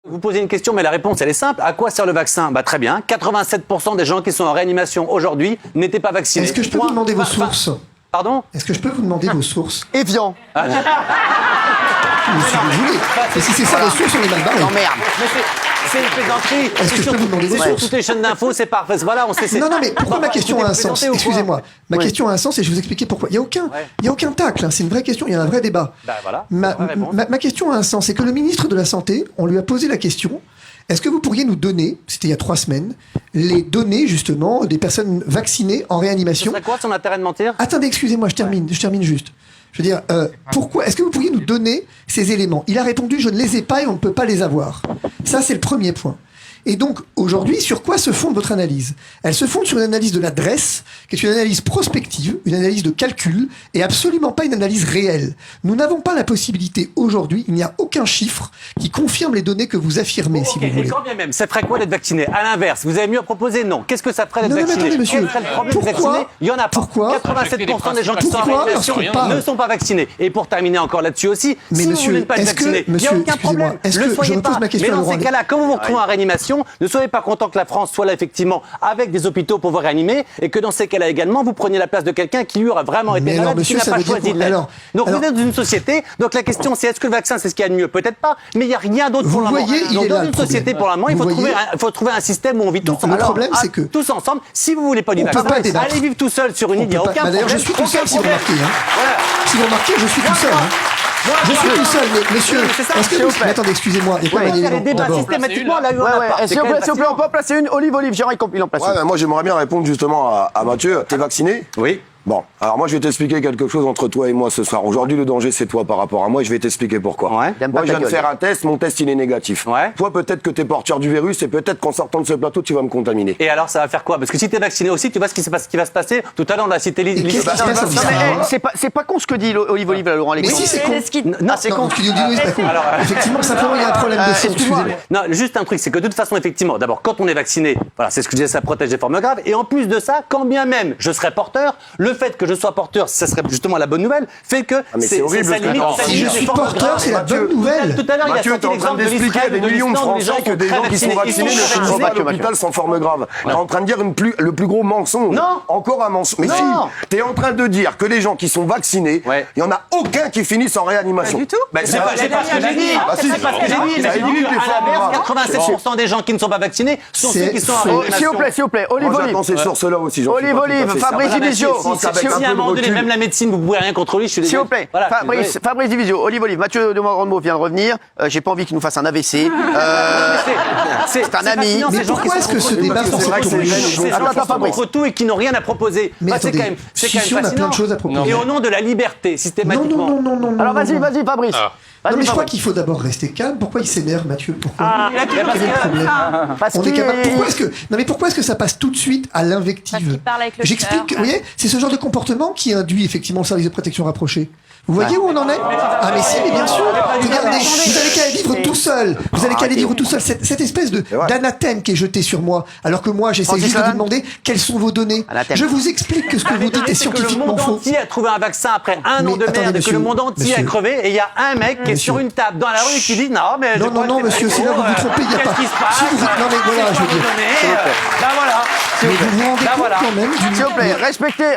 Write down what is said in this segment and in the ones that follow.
Vous posez une question, mais la réponse, elle est simple. À quoi sert le vaccin? Très bien. 87% des gens qui sont en réanimation aujourd'hui n'étaient pas vaccinés. Est-ce que je peux vous demander vos sources? Pardon? Est-ce que je peux vous demander vos sources? Evian. Si vous voulez. Mais si c'est ça les sources, on est mal barré. Non, merde. Mais c'est une plaisanterie. Est-ce que je peux vous demander vos C'est sur sources? toutes les chaînes d'infos, c'est parfait. Voilà, on sait. Non, mais pourquoi ma question a un sens? Plaisanter ou quoi? Excusez-moi. Ma question a un sens et je vais vous expliquer pourquoi. Il n'y a aucun tacle, hein. C'est une vraie question, il y a un vrai débat. Voilà. Ma question a un sens. C'est que le ministre de la Santé, on lui a posé la question, est-ce que vous pourriez nous donner, c'était il y a 3 semaines, les données justement des personnes vaccinées en réanimation? C'est quoi son intérêt de mentir? Attendez, excusez-moi, je termine juste. Je veux dire, pourquoi est-ce que vous pourriez nous donner ces éléments? Il a répondu, je ne les ai pas et on ne peut pas les avoir. Ça, c'est le premier point. Et donc, aujourd'hui, sur quoi se fonde votre analyse? Elle se fonde sur une analyse de la DREES, qui est une analyse prospective, une analyse de calcul, et absolument pas une analyse réelle. Nous n'avons pas la possibilité aujourd'hui, il n'y a aucun chiffre qui confirme les données que vous affirmez, si vous voulez. Et quand bien même, ça ferait quoi d'être vacciné? À l'inverse, vous avez mieux à proposer? Non. Qu'est-ce que ça ferait d'être vacciné? Attendez, monsieur. Quel serait le problème d'être vacciné? Il y en a pas. Pourquoi 87% des gens qui sont en réanimation ne sont pas vaccinés. Et pour terminer encore là-dessus aussi, mais si monsieur, vous voulez pas être vacciné, il n'y a aucun problème. Est-ce que je repose ma question? Mais dans ces cas-là, quand vous vous retrouvez en réanimation, ne soyez pas content que la France soit là effectivement avec des hôpitaux pour vous réanimer et que dans ces cas-là également vous preniez la place de quelqu'un qui lui aura vraiment été malade et qui n'a pas choisi de l'être. Donc vous êtes dans une société, donc la question c'est est-ce que le vaccin c'est ce qu'il y a de mieux? Peut-être pas, mais il n'y a rien d'autre pour le moment. Donc dans une société pour le moment, il faut trouver un système où on vit tous ensemble. Le problème c'est que tous ensemble, si vous voulez pas du vaccin, allez vivre tout seul sur une île, il n'y a aucun problème. D'ailleurs je suis tout seul si vous remarquez. Si vous remarquez, je suis tout seul. Je suis tout seul, mais monsieur, est-ce que vous... Attendez, excusez-moi, il y a pas les débats systématiquement, là, s'il vous plaît, on peut en placer une. Olive, j'aurais compris en placer une. Moi, j'aimerais bien répondre justement à Mathieu. T'es vacciné? Oui. Bon, alors moi je vais t'expliquer quelque chose entre toi et moi ce soir. Aujourd'hui le danger c'est toi par rapport à moi et je vais t'expliquer pourquoi. Moi je viens de faire un test, mon test il est négatif. Toi peut-être que t'es porteur du virus et peut-être qu'en sortant de ce plateau tu vas me contaminer. Et alors ça va faire quoi? Parce que si t'es vacciné aussi, tu vois ce qui va se passer. Tout à l'heure on a cité c'est pas con ce que dit Olive là, Laurent Alexandre. Mais si c'est con. Non, c'est con. Effectivement, simplement il y a un problème de fond. Excusez-moi. Non, juste un truc, c'est que de toute façon effectivement, d'abord quand on est vacciné, voilà, c'est ce que je disais, ça protège des formes graves. Et en plus de ça, quand bien même je serais porteur, le fait que je sois porteur, ça serait justement la bonne nouvelle, fait que c'est horrible. Si je suis porteur, c'est la bonne nouvelle. Tout à l'heure, il a sorti l'exemple d'expliquer à des millions de Français que des gens qui sont vaccinés ne finissent pas à l'hôpital sans forme grave. T'es en train de dire le plus gros mensonge. Non. Encore un mensonge. Mais si, t'es en train de dire que les gens qui sont vaccinés, il y en a aucun qui finissent en réanimation. Pas du tout. C'est pas ce que j'ai dit. C'est pas ce que j'ai dit. À l'inverse, 87% des gens qui ne sont pas vaccinés sont ceux qui sont en réanimation. S'il vous plaît, Olive. J'attends ces sources-là aussi. Olive, Fabrice Divisio. Si à un moment donné, même la médecine, vous ne pouvez rien contrôler, je suis désolé. S'il vous plaît, Fabrice Divisio, Olive, Mathieu de Morandreau vient de revenir. J'ai pas envie qu'il nous fasse un AVC. C'est un ami. Mais pourquoi est-ce que ce débat c'est contre tout et qui n'ont rien à proposer? C'est quand même fascinant. Et au nom de la liberté, systématiquement. Non. Alors vas-y, Fabrice. Non mais je crois qu'il faut d'abord rester calme. Pourquoi il s'énerve, Mathieu? Pourquoi? Quel est le problème? On est capable. Pourquoi est-ce que ça passe tout de suite à l'invective? J'explique. Vous voyez, c'est ce genre de comportement qui induit effectivement le service de protection rapproché. Vous voyez où on en est? Ah mais si, mais bien sûr. Regardez, vous allez qu'à vivre tout seul. Vous allez qu'à aller vivre tout seul. Cette espèce d'anathème qui est jeté sur moi, alors que moi j'essaie juste de vous demander quelles sont vos données. Je vous explique que ce que vous dites est scientifiquement faux. Le monde entier a trouvé un vaccin après un an de merde et que le monde entier a crevé et il y a un mec qui est sur une table dans la rue qui dit non mais non monsieur, c'est là vous vous trompez, il n'y a pas. Non mais voilà, je veux dire. Ben voilà. Mais vous vous rendez compte quand même d'une... S'il vous plaît,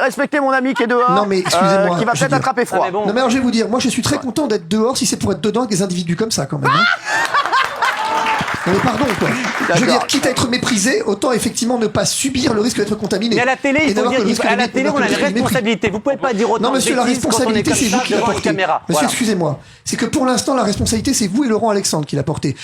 respectez mon ami qui est dehors. Non mais excusez-moi. Qui va peut-être attraper froid. Non mais alors je vais vous dire, moi je suis très content d'être dehors si c'est pour être dedans avec des individus comme ça quand même. Non mais pardon quoi. Je veux dire, quitte à être méprisé, autant effectivement ne pas subir le risque d'être contaminé. Mais à la télé, il faut dire qu'à la télé, on a une responsabilité. Vous pouvez pas dire autant. Non monsieur, la responsabilité c'est vous qui la portez. Monsieur, Voilà. excusez-moi. C'est que pour l'instant la responsabilité c'est vous et Laurent Alexandre qui la portez.